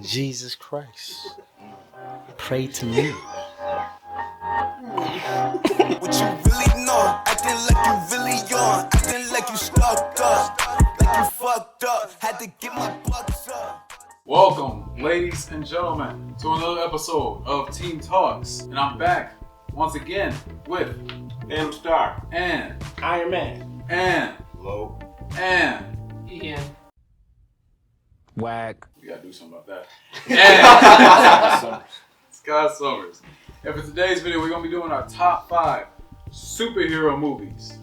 Jesus Christ. Pray to me. What you really know? Acting like you really on. Acting like you stuck up. Like you fucked up. Had to get my bucks up. Welcome, ladies and gentlemen, to another episode of Team Talks. And I'm back once again with M-Star and Iron Man and Low and Ian. Whack. we gotta do something about that. And Scott Summers. And for today's video, we're gonna be doing our top 5 superhero movies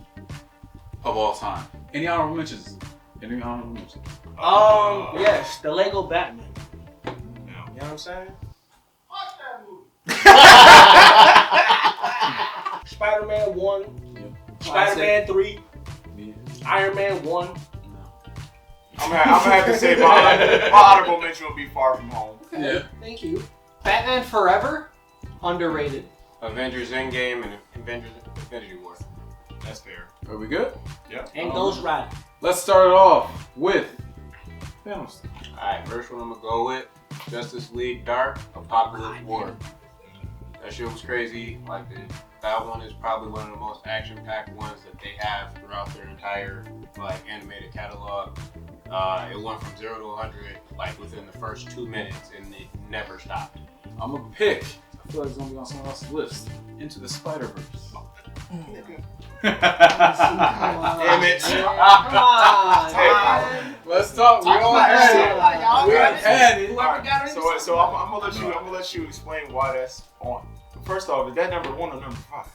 of all time. Any honorable mentions? Any honorable mentions? Yes, the Lego Batman. You know what I'm saying? Fuck that movie. Spider-Man 1, Yeah. Spider-Man 3, Yeah. Iron Man 1. I'm gonna have to say my honorable mention will be Far From Home. Okay, Yeah. thank you. Batman Forever, underrated. Avengers Endgame and Avengers Infinity War. That's fair. Are we good? Yep. And Ghost Rider. Let's start it off with Thanos. Alright, first one I'm gonna go with Justice League Dark Apocalypse War. That shit was crazy. That one is probably one of the most action-packed ones that they have throughout their entire animated catalog. It went from 0 to 100 within the first 2 minutes, and it never stopped. I'm gonna pick. I feel like it's gonna be on someone else's list. Into the Spider-Verse. Damn Damn it. Come on. Let's talk. We all had it. We had it. Whoever got it. So I'm gonna let you explain why that's on. First off, is that number 1 or number 5?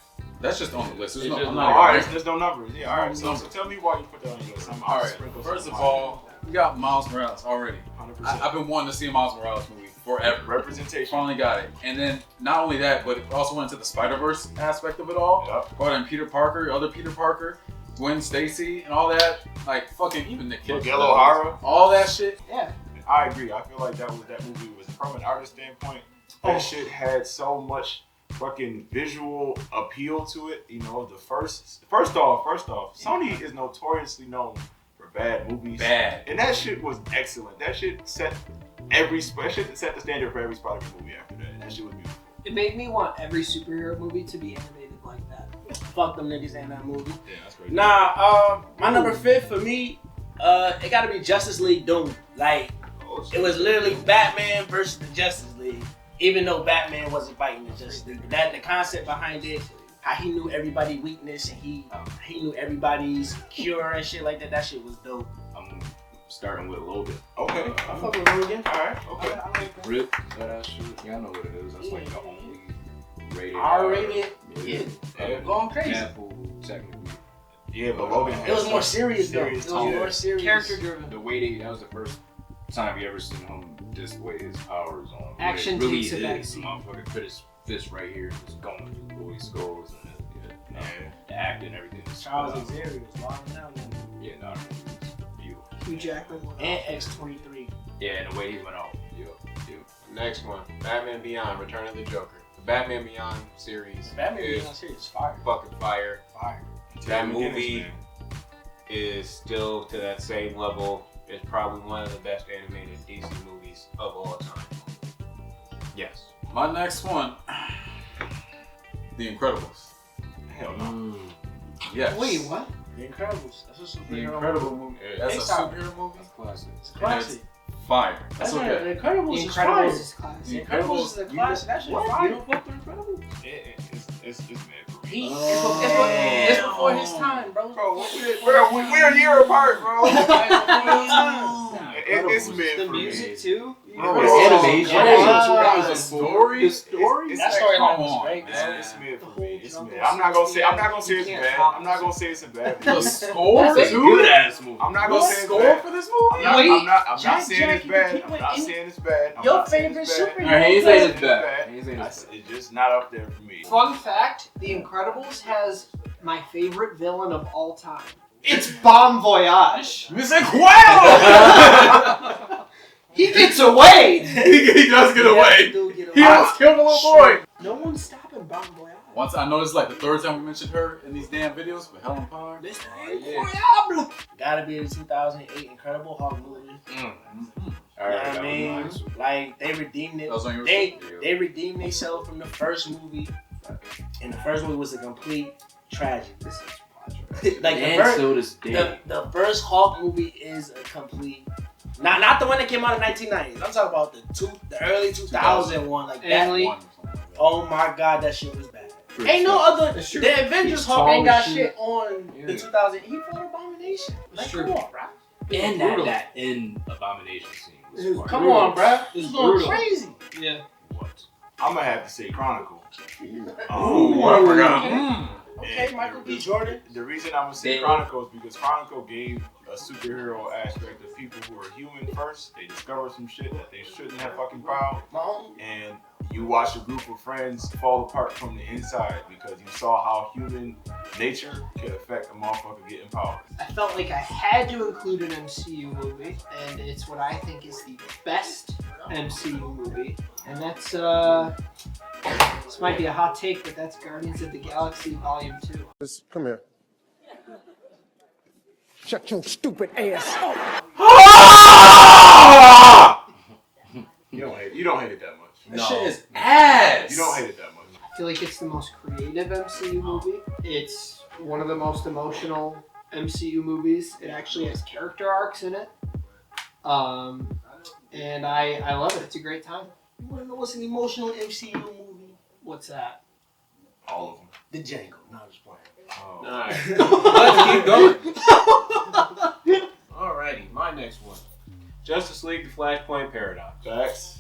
That's just on the list. There's It's no, just I'm Oh, not alright, even there's no numbers. Yeah, alright. So Numbers. tell me why you put that on your list. All right. First of all, we got Miles Morales already. 100%. I've been wanting to see a Miles Morales movie forever. Representation. Finally got it. And then not only that, but it also went into the Spider-Verse aspect of it all. Yep. Brought in Peter Parker, other Peter Parker, Gwen Stacy, and all that. Like fucking even Nick Cage. Miguel O'Hara. All that shit. Yeah. I agree. I feel like that movie was, from an artist standpoint, that shit had so much fucking visual appeal to it. You know, first off, Sony is notoriously known for bad movies. Bad. And that shit was excellent. That shit set the standard for every Spider-Man movie after that. And that shit was beautiful. It made me want every superhero movie to be animated like that. Fuck them niggas in that movie. Yeah, that's crazy. Nah, my number 5 for me, it gotta be Justice League Doom. It was literally Batman versus the Justice League. Even though Batman wasn't fighting the Justice League, but the concept behind it, how he knew everybody's weakness and he knew everybody's cure and shit like that. That shit was dope. I'm starting with Logan. Okay. I fuck with Logan. Alright, okay. I like that. Rip, that shit. Yeah, I know what it is. That's like the only rated R-rated. Yeah. Going crazy. Deadpool, technically. Yeah, but Logan It was more serious though. Serious It was tone. more serious. Character driven. The way that was the first time you ever seen him display his powers on. Where Action it really takes a is. backseat. Motherfucker put his fist right here, just going through boys' skulls and the acting, everything. Charles Xavier was wilding out. Yeah, no, it was beautiful. Hugh Jackman and X-23. Yeah, and the way he went off. Yeah. Next one, Batman Beyond, Return of the Joker. The Batman Beyond series Batman is Beyond series fire. fucking fire. Fire. That movie is still to that same level. It's probably one of the best animated DC movies of all time. Yes. My next one, The Incredibles. Hell no. Yes. Wait, what? The Incredibles. That's a The superhero Incredible movie. That's a Pixar. superhero movie. That's classic. It's And classic. it's fire. That's The okay. Incredibles is fire. Incredibles is classic. The Incredibles is a classic. That shit What? fire. You don't fuck with Incredibles? It's mad for me. It's before his time, bro. Bro, we're a year apart, bro. It's mid The for me. music too. Bro, it's animation. Wow. The story. The story. It's That like, storyline come was on, great. man. It's mid for me. It's mid. I'm not gonna say it's bad. I'm not gonna say it's a bad The movie. score That's too. Good ass movie. I'm not The gonna say it's score bad. for this movie. I'm not Jack, saying it's you bad. keep I'm with not any- saying it's bad. I'm Your not saying favorite it's bad. superhero. Alright, he ain't saying it's bad. bad. He ain't saying it's It's just not up there for me. Fun fact, The Incredibles has my favorite villain of all time. It's Bon Voyage. Mr. Quail. He gets away! He does get away. He almost killed a little boy. No one's stopping Bon Voyage. Once I noticed, like the third time we mentioned her in these damn videos with Helen Pond. Gotta be the 2008 Incredible Hulk movie. All right, I that mean, was mine. like they redeemed it. That was on your They redeemed themselves from the first movie, and the first movie was a complete tragedy. Like And so does Dave. the first Hulk movie is a complete. Not the one that came out in 1990s. I'm talking about the early 2000 one, like that. Ang Lee. One or something like that. Oh my god, that shit was bad. Pretty Ain't no sure. other. That's true. The Avengers He's Hulk tall ain't got as shit. shit on the Yeah. 2000. He fought Abomination. Like, That's true. come on, bro. And Brutal. that in Abomination scene. was Dude, fucking come brutal. on, bro. This is going brutal. crazy. Yeah. What? I'm gonna have to say Chronicle. Ooh, I forgot. Okay, Michael B. Jordan. The reason I'm gonna say Damn. Chronicle is because Chronicle gave a superhero aspect of people who are human first. They discover some shit that they shouldn't have fucking found, My own. and you watch a group of friends fall apart from the inside because you saw how human nature can affect a motherfucker getting power. I felt like I had to include an MCU movie, and it's what I think is the best MCU movie, and that's this might be a hot take, but that's Guardians of the Galaxy Volume 2. Come here. Shut your stupid ass up. You don't hate it that much. That shit is ass. You don't hate it that much. I feel like it's the most creative MCU movie. It's one of the most emotional MCU movies. It actually has character arcs in it. And I love it. It's a great time. You wanna know what's an emotional MCU movie? What's that? All of them. The Django. No, I'm just playing. Oh. Alright. Let's keep going. Alrighty, my next one. Justice League The Flashpoint Paradox. Facts.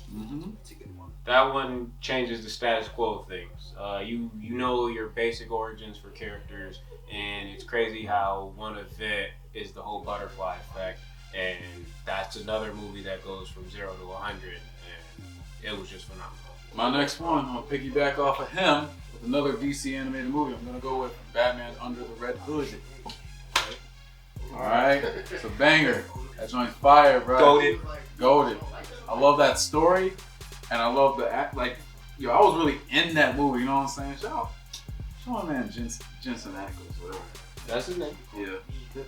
It's a good one. That one changes the status quo of things. You know your basic origins for characters, and it's crazy how one event is the whole butterfly effect, and that's another movie that goes from 0 to 100, and it was just phenomenal. My next one, I'm gonna piggyback off of him with another DC animated movie. I'm gonna go with Batman Under the Red Hood. Alright, it's a banger. That joint's fire, bro. Goated. I love that story, and I love the act. Like, yo, I was really in that movie, you know what I'm saying? Shout out, man, Jensen Ackles, whatever. That's his name. Yeah,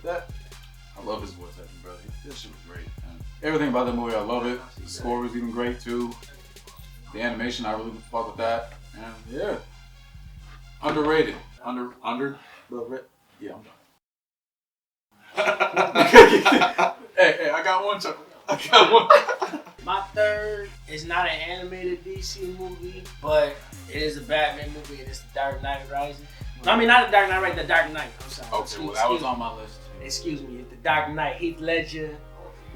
that. I love his voice acting, bro. This shit was great. And everything about the movie, I love it. The score was even great too. The animation, I really fuck with that. And yeah, underrated. Yeah, I'm done. Hey, I got one, Chuck. I got one. My third is not an animated DC movie, but it is a Batman movie, and it's The Dark Knight Rises. No, I mean, not The Dark Knight, right? The Dark Knight. I'm sorry. Okay, well, that was on my list. Excuse me. The Dark Knight. Heath Ledger.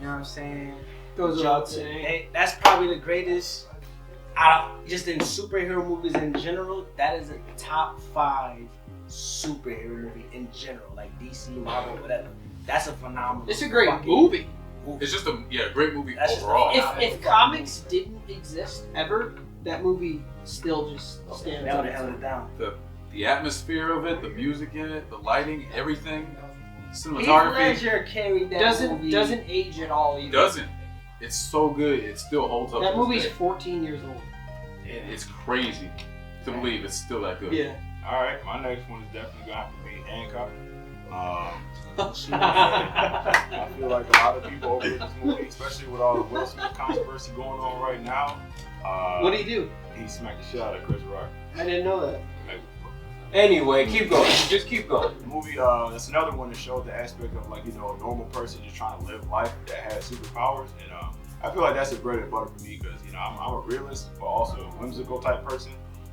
You know what I'm saying? Goes without saying. Hey, that's probably the greatest. Just in superhero movies in general, that is a top 5 superhero movie in general, like DC, Marvel, whatever. That's a phenomenal. It's a great fucking movie. It's just a great movie That's just overall. If comics didn't exist ever, that movie still just stands That on would have its held own. it down. The atmosphere of it, the music in it, the lighting, everything, Heath cinematography. Ledger carried that movie. Doesn't age at all either. Doesn't. It's so good. It still holds up. That to this movie's day. 14 years old. It's crazy to believe it's still that good. Yeah. Alright, my next one is definitely gonna have to be Hancock. I feel like a lot of people overlook this movie, especially with all the Will Smith controversy going on right now. What do you do? He smacked the shit out of Chris Rock. I didn't know that. Anyway, keep going. Just keep going. The movie, that's another one that showed the aspect of, like, you know, a normal person just trying to live life that has superpowers. And I feel like that's a bread and butter for me because, you know, I'm a realist, but also a whimsical type person.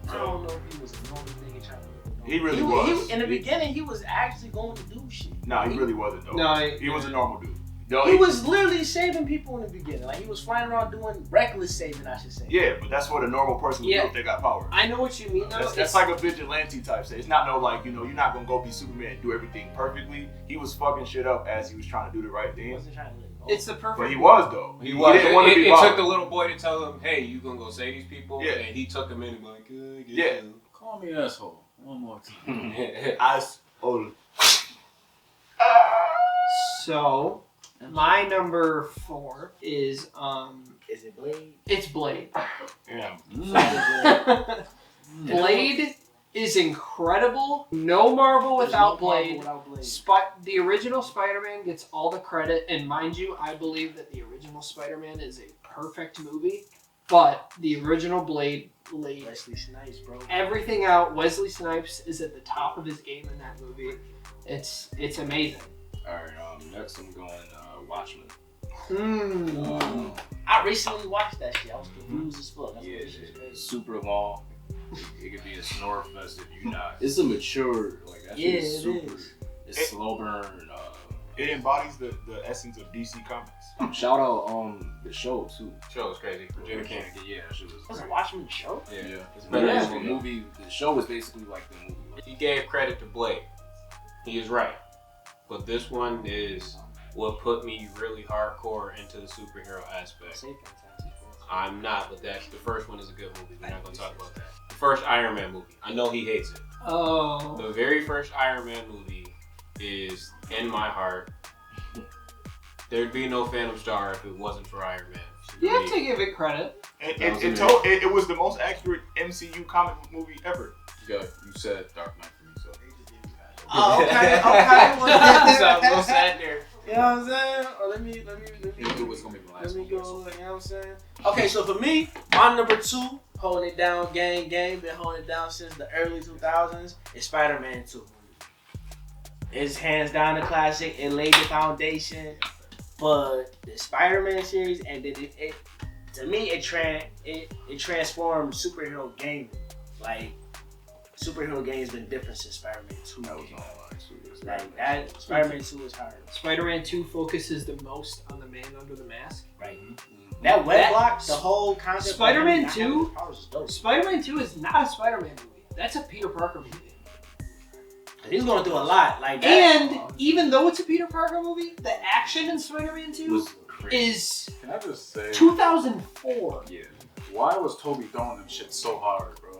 I don't know if he was a normal nigga trying to. He really was. In the beginning, he was actually going to do shit. Nah, he really wasn't, though. No, he was a normal dude. No, He was literally saving people in the beginning. Like, he was flying around doing reckless saving, I should say. Yeah, but that's what a normal person would do Yeah. if they got power. I know what you mean. Though. That's like a vigilante type thing. It's not no, like, you know, you're not gonna go be Superman and do everything perfectly. He was fucking shit up as he was trying to do the right He thing. wasn't trying to live. It's the perfect. But he was, though. He was. didn't want to be It bothered. took the little boy to tell him, "Hey, you gonna go save these people?" Yeah. And he took him in and be like, Yeah. Call me asshole one more time. Asshole. So, my number 4 is Is it Blade? it's Blade. Yeah. Blade is incredible. No Marvel There's without no Marvel Blade. without Blade. The original Spider-Man gets all the credit, and mind you, I believe that the original Spider-Man is a perfect movie, but the original Blade laid Wesley Snipes, bro. everything out. Wesley Snipes is at the top of his game in that movie. It's amazing. Alright, next I'm going Watchmen. I recently watched that shit. I was confused as fuck. That's Yeah, what shit's crazy. it's super long. It could be a snore fest if you're not. It's a mature, like that shit is it super. is. It's slow burn. It embodies the essence of DC Comics. Shout out the show too. Show was crazy. Virginia King. Yeah, that shit was. Was it Watchmen the show? Yeah, it's better Yeah. than the movie. The show was basically like the movie. He gave credit to Blade. He is right. But this one is what put me really hardcore into the superhero aspect. Say Fantastic Four. I'm not, but the first one is a good movie. We're not going to talk about that. The first Iron Man movie. I know he hates it. Oh. The very first Iron Man movie is in my heart. There'd be no Phantom Star if it wasn't for Iron Man. You have to give it credit. It was the most accurate MCU comic movie ever. You said Dark Knight for me, so. Oh, okay. So I was gonna say there. You know what I'm saying? Or let me It was gonna be my let last me one. go. You know what I'm saying? Okay, so for me, my number 2, holding it down, gang, been holding it down since the early 2000s, is Spider-Man 2. It's hands down a classic. It laid the foundation, but the Spider-Man series, and then it to me, it transformed superhero gaming. Like, superhero gaming has been different since Spider-Man 2. That was all Like that, Spider-Man 2 is hard. Spider-Man 2 focuses the most on the man under the mask. Right. That web block, the whole concept. Spider-Man of 2? powers is dope. Spider-Man 2 is not a Spider-Man movie. That's a Peter Parker movie. He's going through a lot, like that. And even though it's a Peter Parker movie, the action in Spider-Man 2 was crazy. is Can I just say, 2004. Yeah. why was Toby throwing them shit so hard, bro?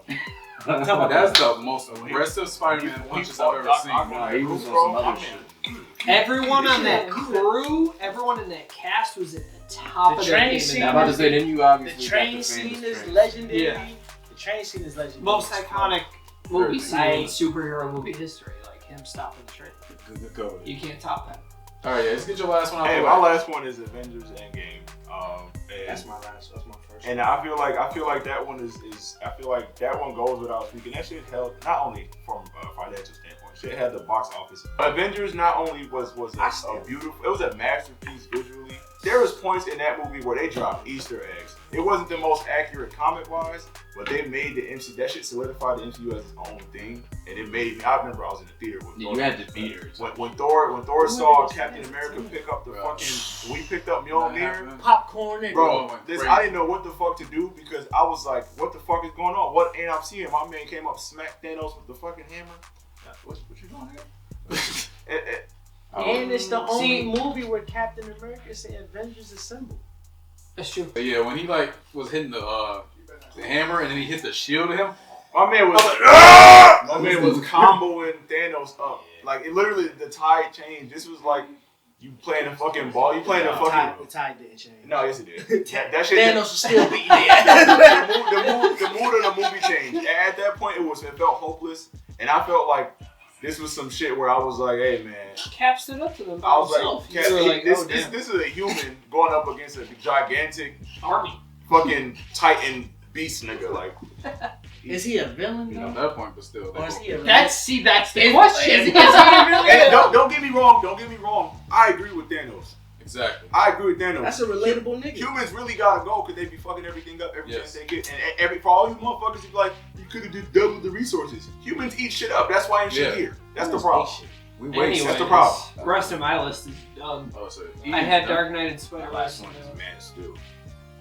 Talk about That's the most aggressive Spider-Man punches I've ever seen. Nah, he was on some other shit. Everyone on that crew, everyone in that cast was at the top The of their train game. scene- in I'm that about to say, then you obviously The got train the scene famous is train. legendary. Yeah. The train scene is legendary. most iconic movie scene in Like- superhero movie history, like him stopping the train. Go. You can't top that. All right, yeah, let's get your last one out Hey, the my way. last one is Avengers Endgame. That's my last. That's my first. And I feel like that one is I feel like that one goes without speaking. That shit held not only from a financial standpoint, shit had the box office. Avengers not only was a beautiful, it was a masterpiece visually. There was points in that movie where they dropped Easter eggs. It wasn't the most accurate comic wise, but they made the MCU. That shit solidified the MCU as its own thing, and it made me. I remember I was in the theater with You had to be there. when Thor saw Captain America pick up the fucking. When we picked up Mjolnir. Popcorn and Bro, I didn't know what the fuck to do because I was like, what the fuck is going on? What ain't I seeing? My man came up, smacked Thanos with the fucking hammer. What you doing here? And it's the only See- movie where Captain America said Avengers Assemble. That's true. But yeah, when he like was hitting the hammer and then he hit the shield at him. My man was comboing Thanos up. Like, it literally, the tide changed. This was like, you playing a fucking ball. You playing a fucking... The tide didn't change. No, yes it did. That shit... Thanos was still beating the the mood of the movie changed. And at that point, it felt hopeless. And I felt like this was some shit where I was like, hey, man. Cap stood up to them by I was himself. like, You were like, this, oh, this, damn. this is a human going up against a gigantic Army. fucking Titan beast nigga. Like, Is he a villain You know, at though? that point, but still. Or is he a villain? That's the Is- question. is- Is he a villain? and don't get me wrong. I agree with Thanos. Exactly. I agree with Thanos. That's a relatable nigga. Humans really gotta go because they be fucking everything up every Yes. chance they get. And for all you motherfuckers, you be like, you could have did double the resources. Humans eat shit up. That's why ain't shit Yeah. here. That's the problem. We Anyways, That's the problem. the rest of my list is done. Oh, so I had Dark Knight and My Spider-Man. last one is Man of Steel.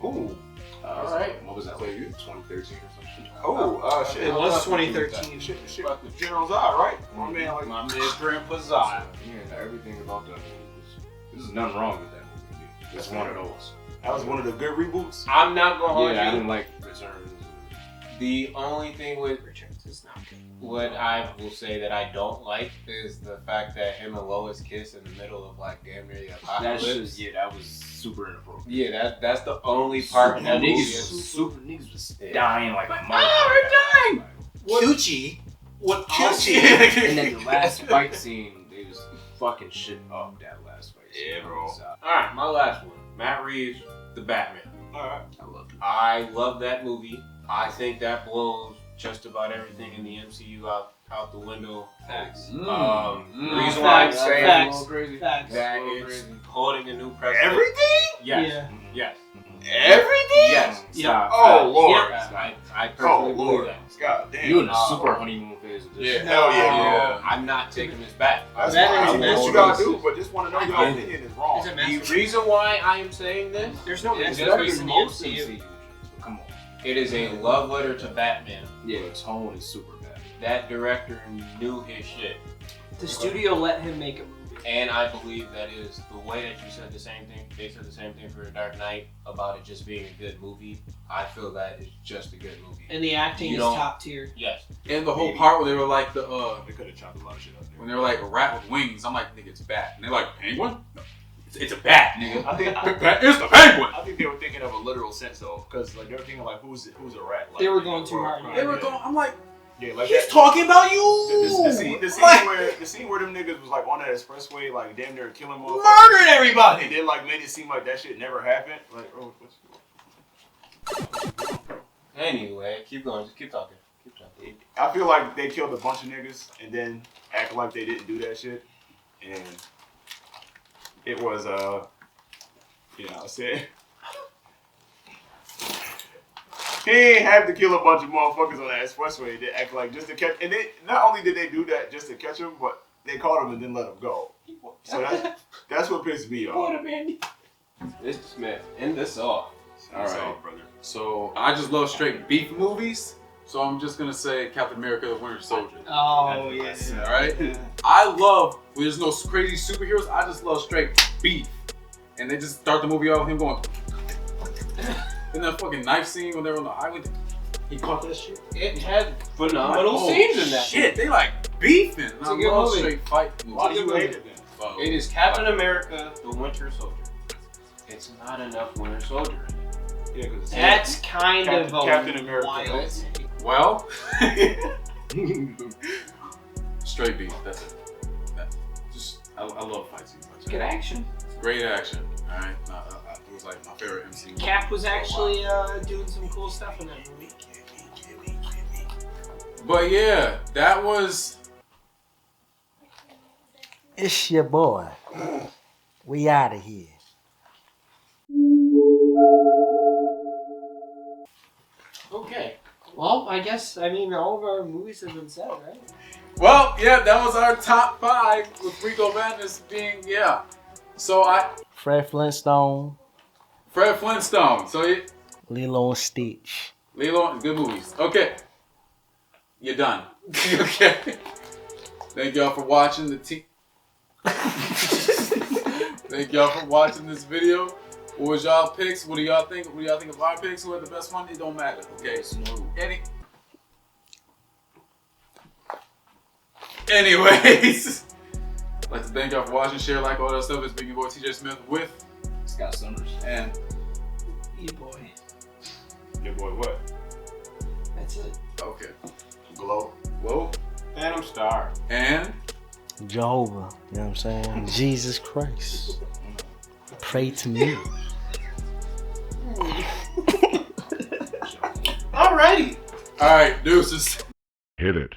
Ooh. Alright. What was that? Like 2013 or something? Oh, shit. It was 2013. Shit about the General's Eye, right? My man, like, My man Grandpa Zod. Yeah, everything about that movie was. There's nothing wrong with that movie. It's one of those. that was one of the good reboots. I'm not gonna hold Yeah, I you. didn't like Returns. The only thing with Returns is not good. what I will say that I don't like is the fact that him and Lois kiss in the middle of like damn near the That's apocalypse. just, yeah, that was super inappropriate. Yeah, that's the only part in that movie. Niggas is- was dying like a motherfucker. Cucci. What And then the last fight scene, they was fucking shit up that last fight scene. Yeah, bro. Alright, my last one. Matt Reeves, The Batman. Alright. I love it. I love that movie. I think that blows just about everything in the MCU out the window. Facts. The reason why I'm Facts. saying Facts. Crazy. Facts. that it's holding a new precedent. Everything? Yes. Yeah. Yes. Everything? Yes. Yeah. Oh, Lord. I Oh, personally believe Lord. that. God damn. You in the super honeymoon phase of this Yeah. shit. Hell yeah, bro. Yeah. I'm not taking this back. That's That fine. is That's massive. what you gotta do, but just want to know your I get opinion is wrong. It's a The massive. reason why I am saying this There's no is It's just better because than the most MCU. MCU. Come on. it is a love letter to Batman. Yeah, the tone is super bad. That director knew his shit. The studio let him make a movie. And I believe that is the way that you said the same thing. They said the same thing for The Dark Knight about it just being a good movie. I feel that it's just a good movie. And the acting You is don't- top tier. Yes. And the whole part where they were like the They could have chopped a lot of shit up there. when they were like a rat with wings, I'm like, nigga, it's bat. And they're like, penguin? No. It's a bat, nigga. I think Bat is the penguin. I think they were thinking of a literal sense though, because like they were thinking like who's a rat. Like, They were going too hard. They were going, I'm like, Yeah, like he's that. talking about you. The scene where them niggas was like on that expressway, like damn near killing motherfuckers. Murdering everybody. And then like made it seem like that shit never happened. Like, oh, Anyway, keep going. Just keep talking. Keep talking. I feel like they killed a bunch of niggas and then act like they didn't do that shit, and it was you know what I'm saying. He ain't have to kill a bunch of motherfuckers on that expressway. They act like just to catch, and they not only did they do that just to catch him, but they caught him and then let him go. So that's what pissed me off. This Smith, end this off. All That's right. brother. So I just love straight beef movies. So I'm just gonna say Captain America: The Winter Soldier. Oh yeah. All right. I love when there's no crazy superheroes. I just love straight beef, and they just start the movie off with him going. And that fucking knife scene when they're on the island, he caught that shit. It had phenomenal Oh, scenes in that. shit, they like beefing. And I a good love movie. straight fight movies. Why do you hate it then? Oh. It is Captain America: The Winter Soldier. It's not enough Winter Soldier in it. Yeah, because That's kind of a Captain America. wild. Well, straight beef. That's it. I love fight scenes. Good action. Great action. All right. It was like my favorite MC. Cap was actually doing some cool stuff in that movie. But yeah, that was. It's your boy. We out of here. Okay. Well, I mean, all of our movies have been said, right? Well, yeah, that was our top 5 with Rico Madness being So Fred Flintstone, Fred Flintstone. So Lilo and Stitch. Lilo, good movies. Okay, you're done. Okay. Thank y'all for watching the Thank y'all for watching this video. What was y'all picks? What do y'all think? What do y'all think of our picks? Who had the best one? It don't matter. Okay. Anyways, I'd like to thank y'all for watching, share, like, all that stuff. It's been your boy TJ Smith with Scott Summers. and Yeah, boy. Your boy, what? That's it. okay. Glow. Whoa. Phantom Star. And Jehovah. You know what I'm saying? Jesus Christ. Pray to me. Alrighty. all right, deuces. Hit it.